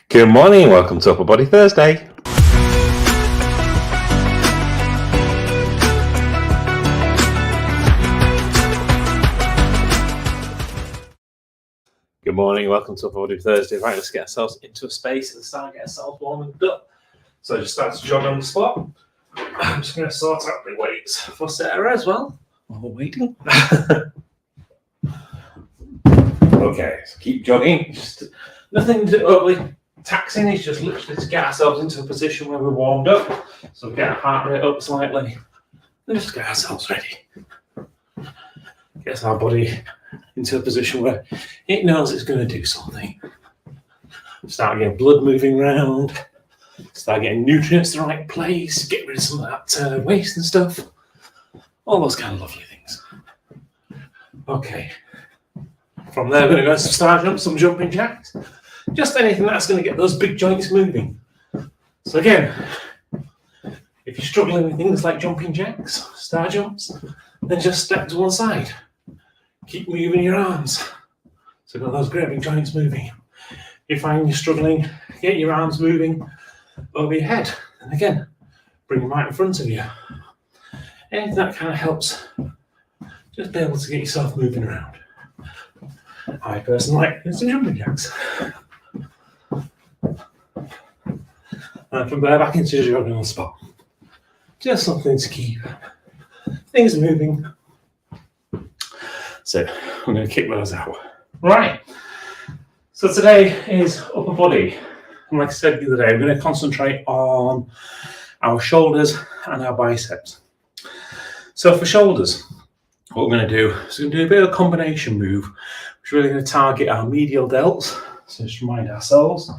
Good morning, welcome to Upper Body Thursday. Good morning, welcome to Upper Body Thursday. Right, let's get ourselves into a space and start getting ourselves warmed up. So I just start to jog on the spot. I'm just going to sort out the weights for Sarah as well while we're waiting. Okay, so keep jogging. Just nothing overly taxing, it's just literally to get ourselves into a position where we're warmed up. So get our heart rate up slightly and just get ourselves ready. Gets our body into a position where it knows it's going to do something. Start getting blood moving around, start getting nutrients to the right place, get rid of some of that waste and stuff. All those kind of lovely things. Okay. From there, we're going to go into some star jumps, some jumping jacks. Just anything that's going to get those big joints moving. So again, if you're struggling with things like jumping jacks, star jumps, then just step to one side. Keep moving your arms. So got those great big joints moving. If you find you're struggling, get your arms moving over your head. And again, bring them right in front of you. Anything that kind of helps, just be able to get yourself moving around. I personally like some jumping jacks. And from there back into jogging on the spot. Just something to keep things moving. So I'm going to kick those out. Right. So today is upper body. And like I said the other day, we're going to concentrate on our shoulders and our biceps. So for shoulders, what we're going to do is we're going to do a bit of a combination move, which is really going to target our medial delts. So just remind ourselves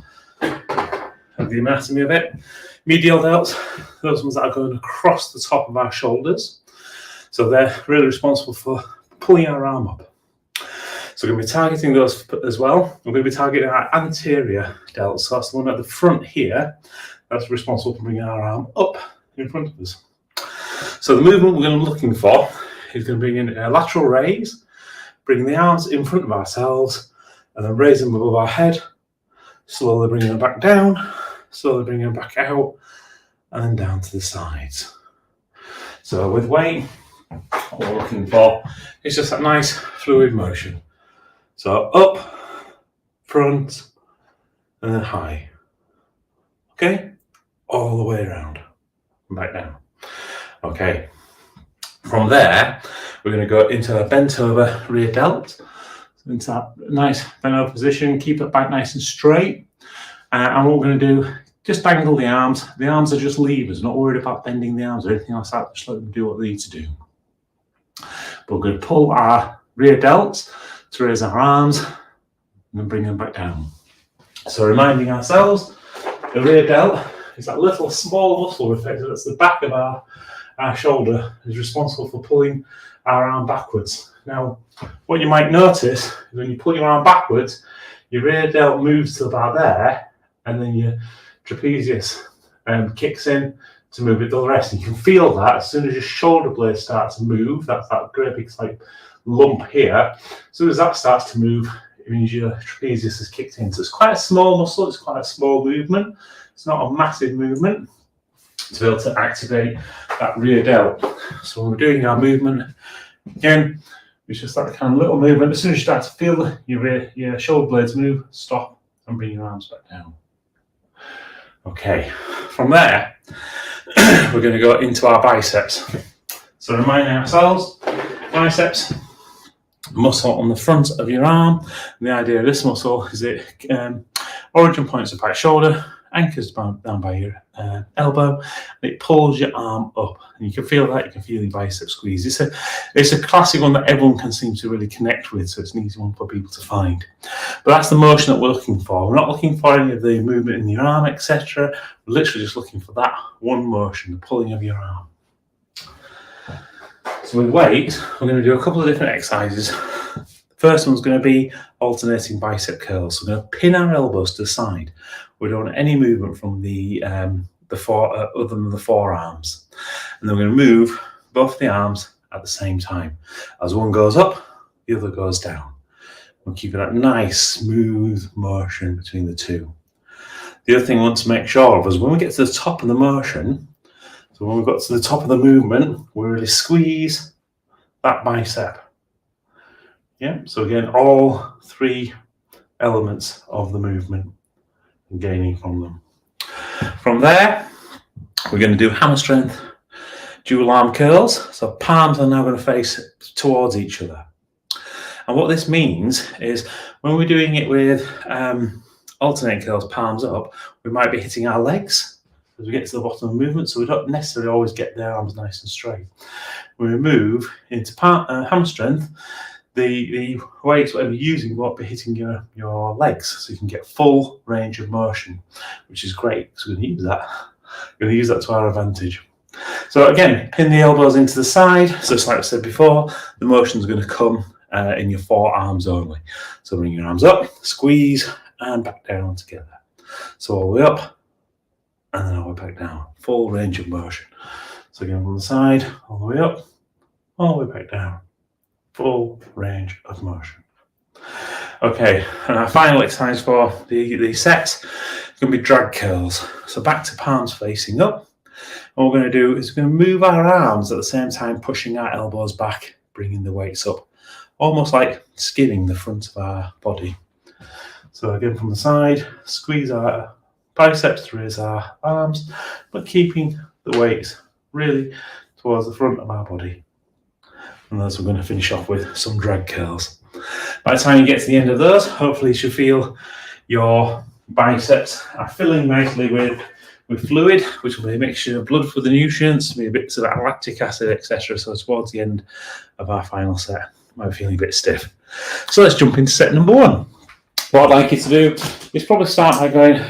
of the anatomy of it. Medial delts, those ones that are going across the top of our shoulders. So they're really responsible for pulling our arm up. So we're going to be targeting those as well. We're going to be targeting our anterior delts. So that's the one at the front here. That's responsible for bringing our arm up in front of us. So the movement we're going to be looking for is going to bring in a lateral raise, bring the arms in front of ourselves, and then raise them above our head, slowly bringing them back down, slowly bringing them back out, and then down to the sides. So with weight, what we're looking for is just that nice fluid motion. So up, front, and then high. Okay? All the way around and back down. Okay. From there, we're going to go into a bent over rear delt. So into that nice bent over position, keep it back nice and straight. And what we're going to do, just dangle the arms. The arms are just levers, not worried about bending the arms or anything else like that. Just let them do what they need to do. But we're going to pull our rear delts to raise our arms and then bring them back down. So reminding ourselves, the rear delt is that little small muscle reflector that's the back of our shoulder, is responsible for pulling our arm backwards. Now, what you might notice is when you pull your arm backwards, your rear delt moves to about there, and then your trapezius kicks in to move it to the rest. And you can feel that as soon as your shoulder blades start to move, that's that great big like lump here. As soon as that starts to move, it means your trapezius has kicked in. So it's quite a small muscle, it's quite a small movement. It's not a massive movement to be able to activate that rear delt. So when we're doing our movement, again, it's just that kind of little movement. As soon as you start to feel your shoulder blades move, stop and bring your arms back down. Okay, from there, we're going to go into our biceps. So reminding ourselves, biceps, muscle on the front of your arm. And the idea of this muscle is it origin points at right shoulder, anchors down by your elbow, and it pulls your arm up. And you can feel that, you can feel your bicep squeeze. It's a classic one that everyone can seem to really connect with, so it's an easy one for people to find. But that's the motion that we're looking for. We're not looking for any of the movement in your arm, etc. We're literally just looking for that one motion, the pulling of your arm. So with weight, we're going to do a couple of different exercises. The first one's going to be alternating bicep curls. So we're going to pin our elbows to the side. We don't want any movement from other than the forearms. And then we're going to move both the arms at the same time. As one goes up, the other goes down. We're keeping that nice, smooth motion between the two. The other thing I want to make sure of is when we get to the top of the motion, so when we got to the top of the movement, we really squeeze that bicep. Yeah, so again, all three elements of the movement and gaining from them. From there, we're going to do hammer strength dual arm curls. So palms are now going to face towards each other. And what this means is when we're doing it with alternate curls, palms up, we might be hitting our legs as we get to the bottom of the movement, so we don't necessarily always get the arms nice and straight. When we move into hammer strength, the weights, whatever you're using, won't be hitting your legs, so you can get full range of motion, which is great, because we're going to use that. We're going to use that to our advantage. So again, pin the elbows into the side. So it's like I said before, the motion is going to come in your forearms only. So bring your arms up, squeeze, and back down together. So all the way up, and then all the way back down. Full range of motion. So again, from the side, all the way up, all the way back down. Full range of motion. Okay, and our final exercise for the sets is going to be drag curls. So back to palms facing up. And what we're going to do is we're going to move our arms at the same time, pushing our elbows back, bringing the weights up, almost like skidding the front of our body. So again, from the side, squeeze our biceps to raise our arms, but keeping the weights really towards the front of our body. And those we're going to finish off with some drag curls. By the time you get to the end of those, hopefully you should feel your biceps are filling nicely with fluid, which will be a mixture of blood for the nutrients, maybe bits of lactic acid, etc. So towards the end of our final set, might be feeling a bit stiff. So let's jump into set number one. What I'd like you to do is probably start by going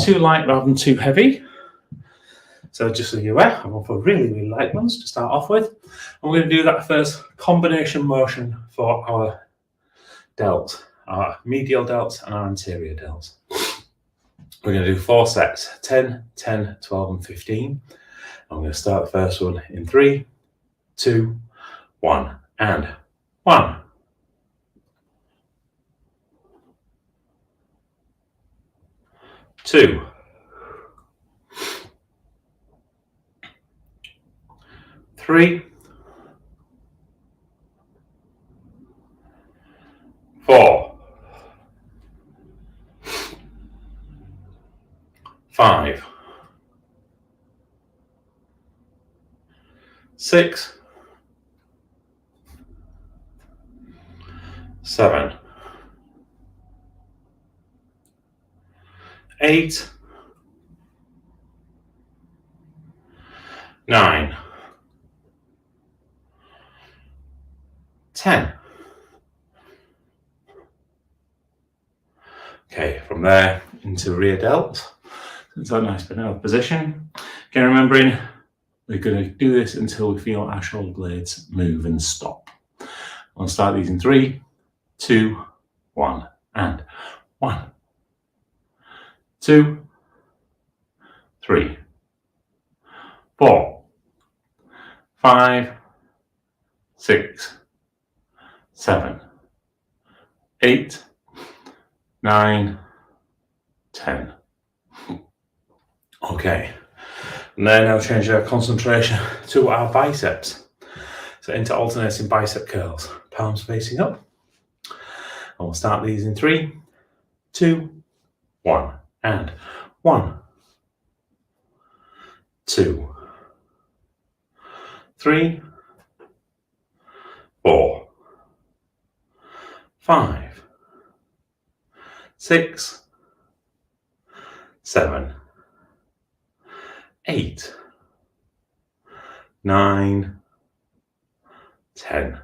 too light rather than too heavy. So just so you're aware, I'm going for really, really light ones to start off with. And we're going to do that first combination motion for our delts, our medial delts and our anterior delts. We're going to do 4 sets, 10, 10, 12 and 15. I'm going to start the first one in 3, 2, 1 and 1. 2. 3. 4. 5. 6. 7. 8. 9. 10. Okay, from there into rear delt. It's a nice banana position. Again, remembering we're going to do this until we feel our shoulder blades move and stop. I'll start these in 3, 2, 1 and 1, 2, 3, 4, 5, 6, 7, 8, 9, 10. Okay, and then now change our concentration to our biceps. So into alternating bicep curls, palms facing up. And we'll start these in 3, 2, 1 and 1, 2, 3, 4, 5, 6, 7, 8, 9, 10.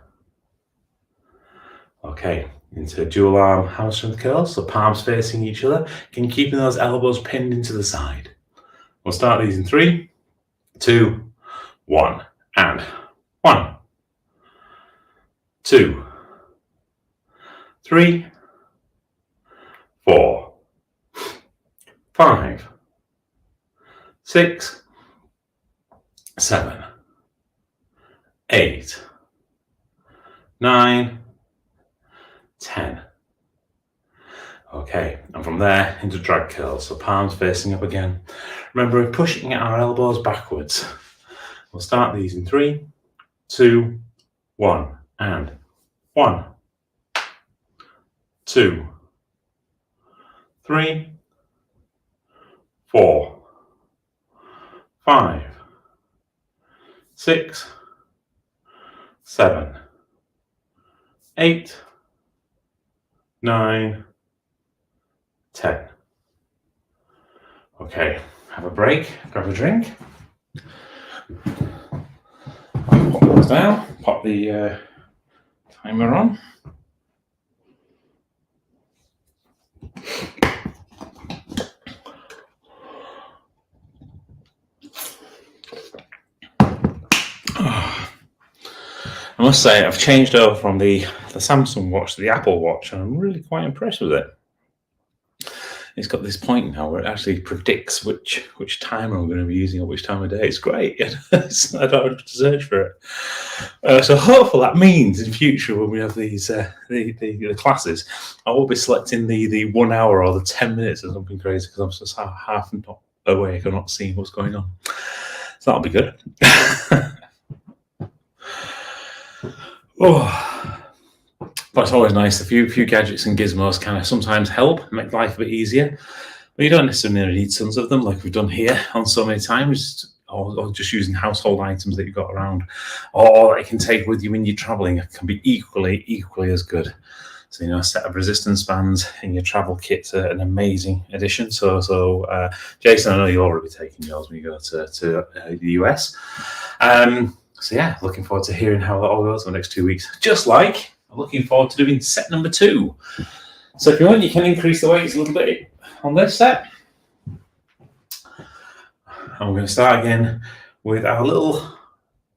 Okay, into dual arm hammer strength curls, so palms facing each other, keeping those elbows pinned into the side. We'll start these in 3, 2, 1 and 1, 2, 3, 4, 5, 6, 7, 8, 9, 10. Okay, and from there into drag curls. So palms facing up again. Remember, we're pushing our elbows backwards. We'll start these in 3, 2, 1, and 1, 2, 3, 4, 5, 6, 7, 8, 9, 10. Okay, have a break, grab a drink. Pop those down, pop the timer on. I must say, I've changed over from the Samsung watch to the Apple Watch, and I'm really quite impressed with it. It's got this point now where it actually predicts which timer I'm going to be using at which time of day. It's great. I don't have to search for it. So hopefully that means in future when we have these the classes, I will be selecting the 1 hour or the 10 minutes or something crazy because I'm just half not awake or not seeing what's going on. So that'll be good. But it's always nice. A few gadgets and gizmos kind of sometimes help make life a bit easier. But you don't necessarily need tons of them like we've done here on so many times, or just using household items that you've got around, or that you can take with you when you're traveling. It can be equally as good. So, a set of resistance bands in your travel kit's an amazing addition. So Jason, I know you'll already be taking yours when you go to the US. So yeah, looking forward to hearing how that all goes in the next 2 weeks. Just like I'm looking forward to doing set number 2. So if you want, you can increase the weights a little bit on this set. And we're going to start again with our little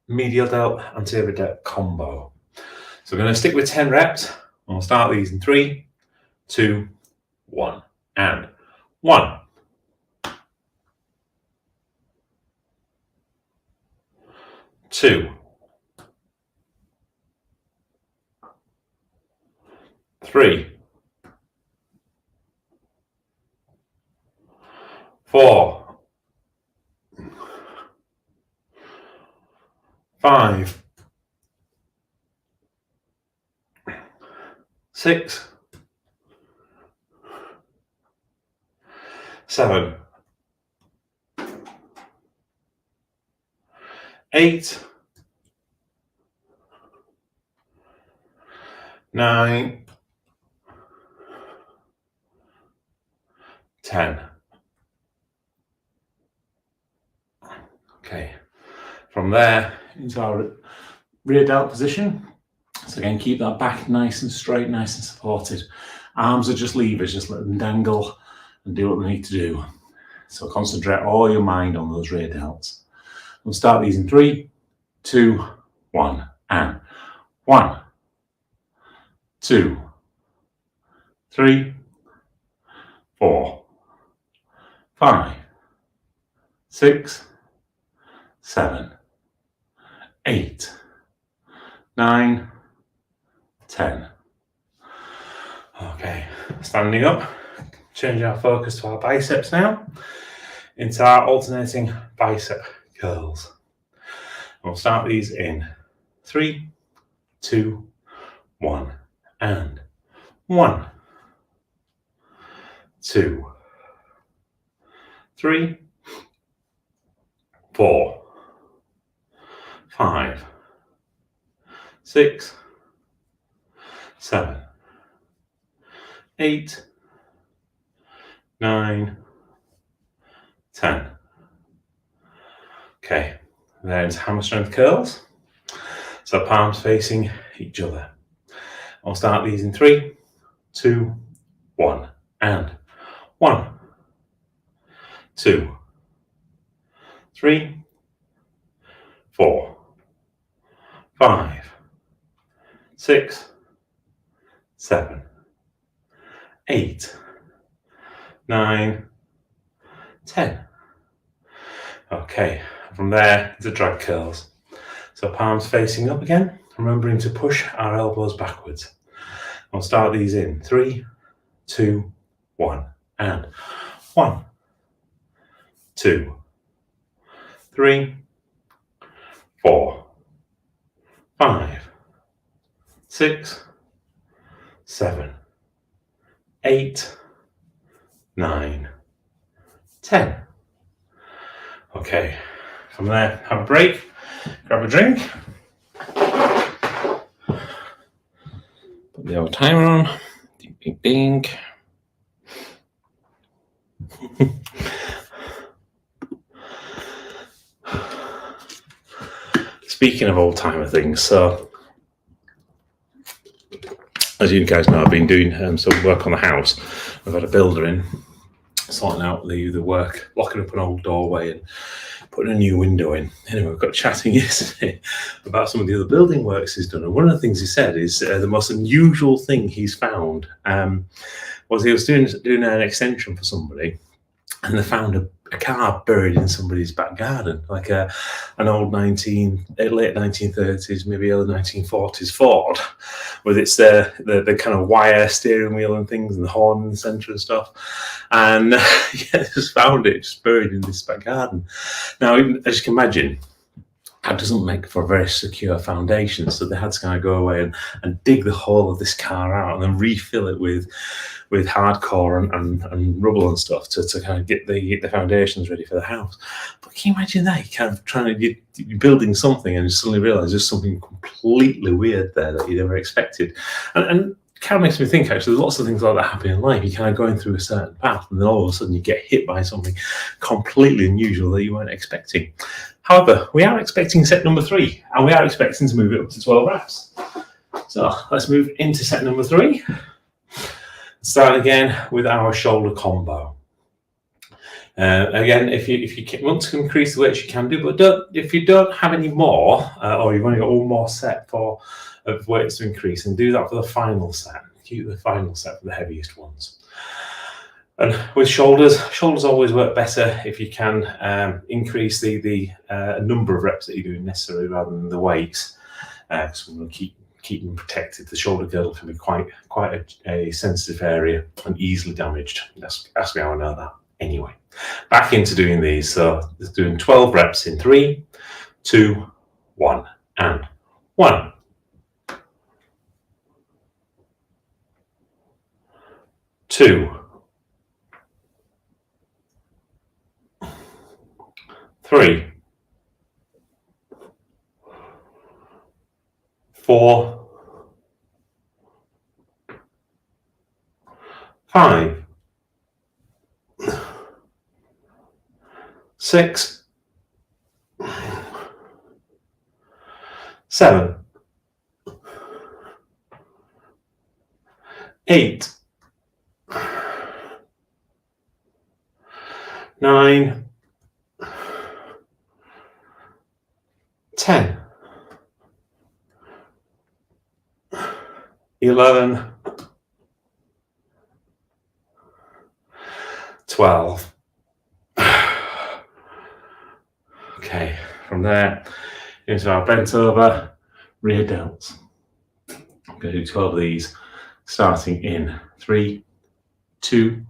medial delt, anterior delt combo. So we're going to stick with 10 reps. We'll start these in 3, 2, 1, and 1. 2, 3, 4, 5, 6, 7, 8, 9, 10. Okay, from there into our rear delt position. So again, keep that back nice and straight, nice and supported. Arms are just levers, just let them dangle and do what they need to do. So concentrate all your mind on those rear delts. We'll start these in 3, 2, 1, and 1, 2, 3, 4, 5, 6, 7, 8, 9, 10. Okay, standing up, change our focus to our biceps now, into our alternating bicep curls. We'll start these in 3, 2, 1, and 1, 2, 3, 4, 5, 6, 7, 8, 9, 10. Okay, there's hammer strength curls. So palms facing each other. I'll start these in 3, 2, 1, and 1, 2, 3, 4, 5, 6, 7, 8, 9, 10. Okay, from there the drag curls. So palms facing up again, remembering to push our elbows backwards. We'll start these in 3, 2, 1, and 1, 2, 3, 4, 5, 6, 7, 8, 9, 10. Okay, from there, have a break, grab a drink, put the old timer on, ding, ding, ding. Speaking of old timer things, so as you guys know, I've been doing some work on the house. I've had a builder in, sorting out the work, locking up an old doorway and putting a new window in. Anyway, we got chatting yesterday about some of the other building works he's done. And one of the things he said is the most unusual thing he's found was he was doing an extension for somebody, and they found a car buried in somebody's back garden, like an old late 1930s, maybe early 1940s Ford, with its the kind of wire steering wheel and things, and the horn in the centre and stuff. And yeah, just found it just buried in this back garden. Now, as you can imagine, that doesn't make for a very secure foundation, so they had to kind of go away and dig the whole of this car out and then refill it with hardcore and rubble and stuff to kind of get the foundations ready for the house. But can you imagine that? You're kind of you're building something and you suddenly realise there's something completely weird there that you never expected. And kind of makes me think, actually, there's lots of things like that happen in life. You're kind of going through a certain path and then all of a sudden you get hit by something completely unusual that you weren't expecting. However, we are expecting set number 3, and we are expecting to move it up to 12 reps. So let's move into set number 3. Start again with our shoulder combo. Again, if you want to increase the weights, you can do, but if you don't have any more, or you've only got one more set of weights to increase, and do that for the final set. Keep the final set for the heaviest ones. And with shoulders always work better if you can increase the number of reps that you're doing necessarily rather than the weights, because we want to keep them protected. The shoulder girdle can be quite a sensitive area and easily damaged. Ask me how I know that. Anyway, back into doing these. So doing 12 reps in 3, 2, 1, and 1. 2, 3, 4, 5, 6, 7, 8, 9, 10, 11, 12. Okay, from there into our bent over rear delts. I'm going to do 12 of these, starting in 3, 2,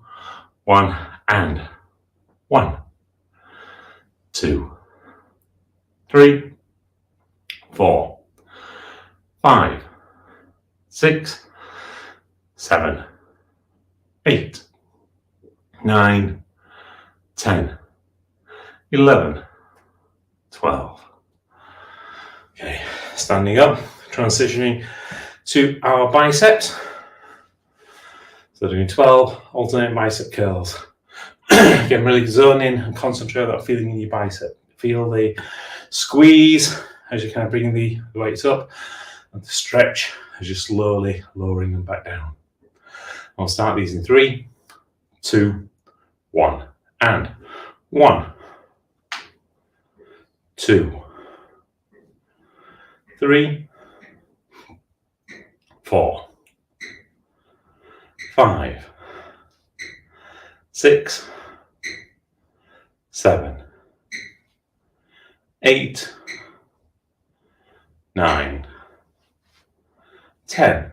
1, and 1, 2, 3, 4, 5, 6, 7, 8, 9, 10, 11, 12. Okay, standing up, transitioning to our biceps. So doing 12 alternate bicep curls. Again, really zone in and concentrate on that feeling in your bicep. Feel the squeeze as you're kind of bringing the weights up, and the stretch as you're slowly lowering them back down. I'll start these in 3, 2, 1, and 1, 2, 3, 4, 5, 6, 7, 8, 9, 10,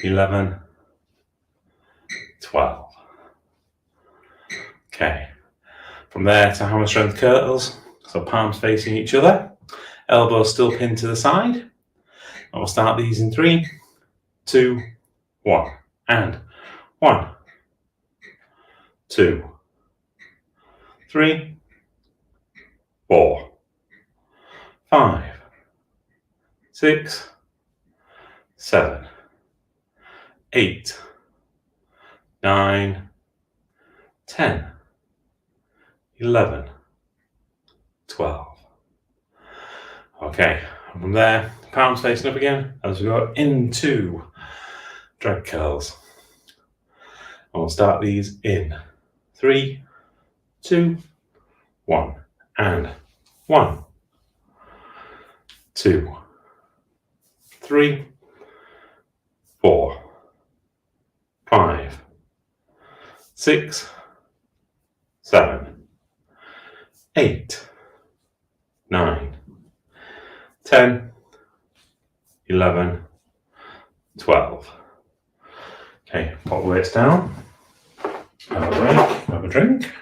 11, 12. Okay, from there to hammer strength curls, so palms facing each other, elbows still pinned to the side, and we'll start these in 3, 2, 1, and 1, 2, 3, 4, 5, 6, 7, 8, 9, 10, 11, 12. Okay, and from there, palms facing up again as we go into drag curls. And we'll start these in 3, 2, 1, and 1, 2, 3, 4, 5, 6, 7, 8, 9, 10, 11, 12. Okay, put the weights down, have a break, have a drink.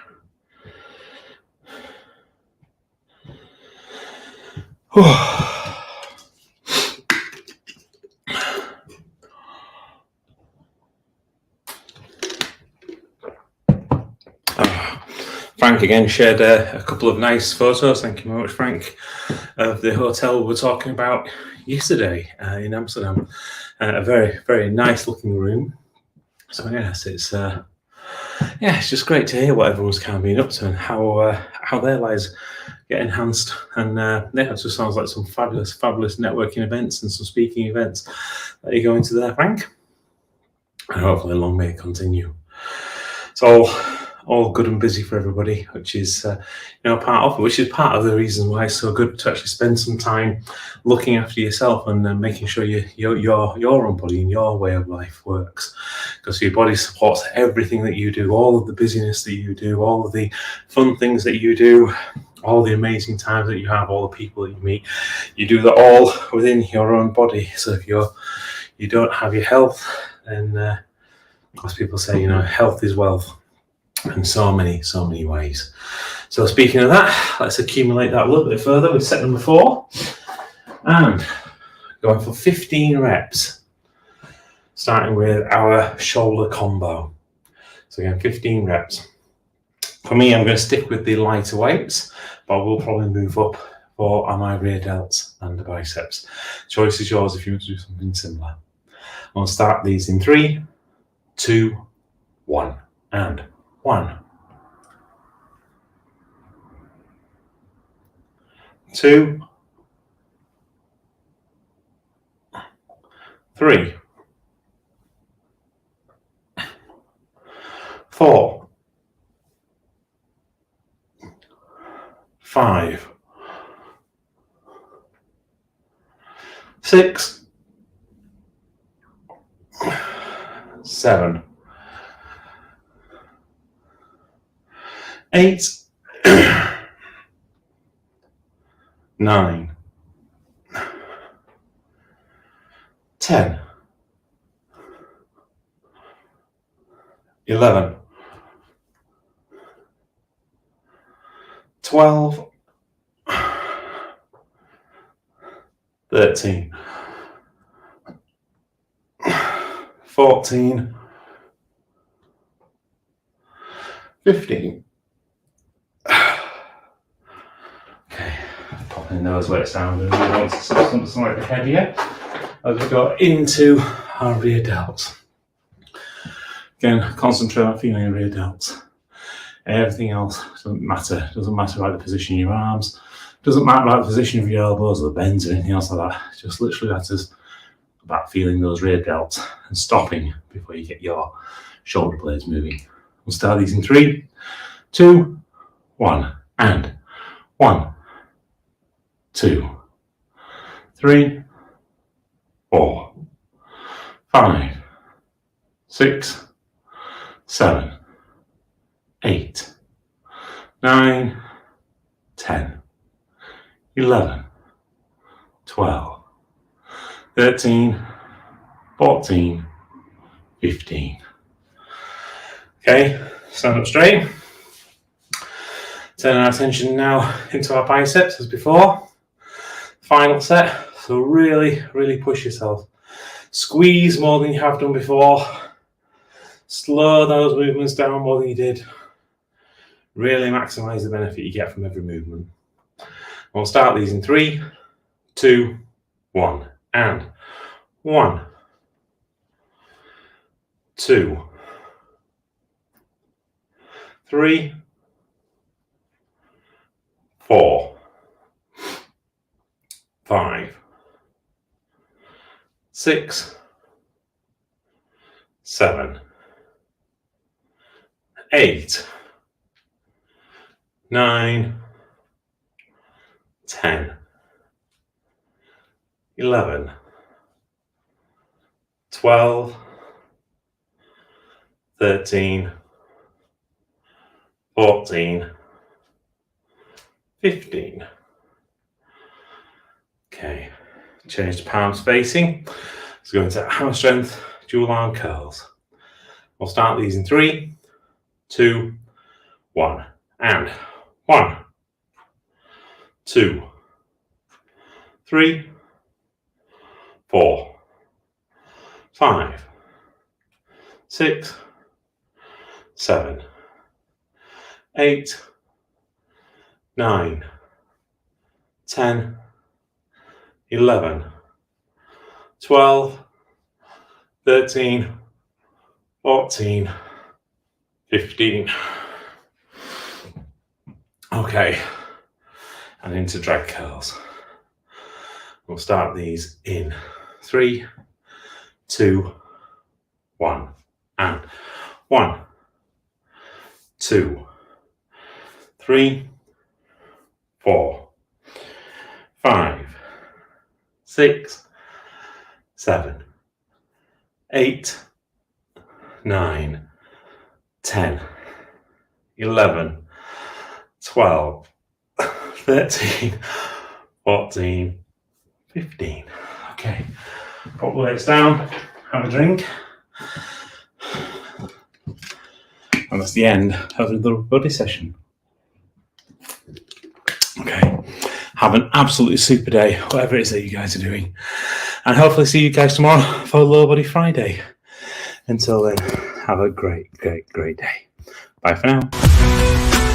Frank again shared a couple of nice photos. Thank you very much, Frank, of the hotel we were talking about yesterday in Amsterdam. A very, very nice looking room. So yes, it's just great to hear what everyone's kind of been up to and how their lives get enhanced. And it just sounds like some fabulous networking events and some speaking events that you're going to there, Frank. And hopefully long may it continue. So all good and busy for everybody, which is part of the reason why it's so good to actually spend some time looking after yourself and making sure your own body and your way of life works, because your body supports everything that you do, all of the busyness that you do, all of the fun things that you do, all the amazing times that you have, all the people that you meet. You do that all within your own body. So if you don't have your health, then as people say, health is wealth. In so many ways. So speaking of that, let's accumulate that a little bit further with set number 4 and going for 15 reps, starting with our shoulder combo. So again, 15 reps. For me, I'm going to stick with the lighter weights, but I will probably move up for my rear delts and the biceps. Choice is yours if you want to do something similar. I'll start these in 3, 2, 1, and 1, 2, 3, 4, 5, 6, 7, 8, 9, 10, 11, 12, 13, 14, 15. Okay, popping those weights down and we want to something slightly heavier as we go into our rear delts. Again, concentrate on feeling rear delts. Everything else doesn't matter. Doesn't matter about the position of your arms. Doesn't matter about the position of your elbows or the bends or anything else like that. Just literally matters about feeling those rear delts and stopping before you get your shoulder blades moving. We'll start these in 3, 2, 1, and 1, 2, 3, 4, 5, 6, 7, 8, 9, 10, 11, 12, 13, 14, 15. Okay, stand up straight. Turn our attention now into our biceps as before. Final set. So really, really push yourself. Squeeze more than you have done before. Slow those movements down more than you did. Really maximize the benefit you get from every movement. We'll start these in 3, 2, 1. And 1, 2, 3, 4, 5, 6, 7, 8, 9, 10, 11, 12, 13, 14, 15. Okay, change to palm spacing. Let's go into hammer strength dual arm curls. We'll start these in 3, 2, 1. And 1, 2, 3, 4, 5, 6, 7, 8, 9, 10, 11, 12, 13, 14, 15. Okay, and into drag curls. We'll start these in 3, 2, 1. And 1, 2, 3, 4, 5, 6, 7, 8, 9, 10, 11, 12, 13, 14, 15. Okay, put the weights down, have a drink. And that's the end of the body session. Okay, have an absolutely super day, whatever it is that you guys are doing. And hopefully see you guys tomorrow for Lower Body Friday. Until then, have a great, great, great day. Bye for now.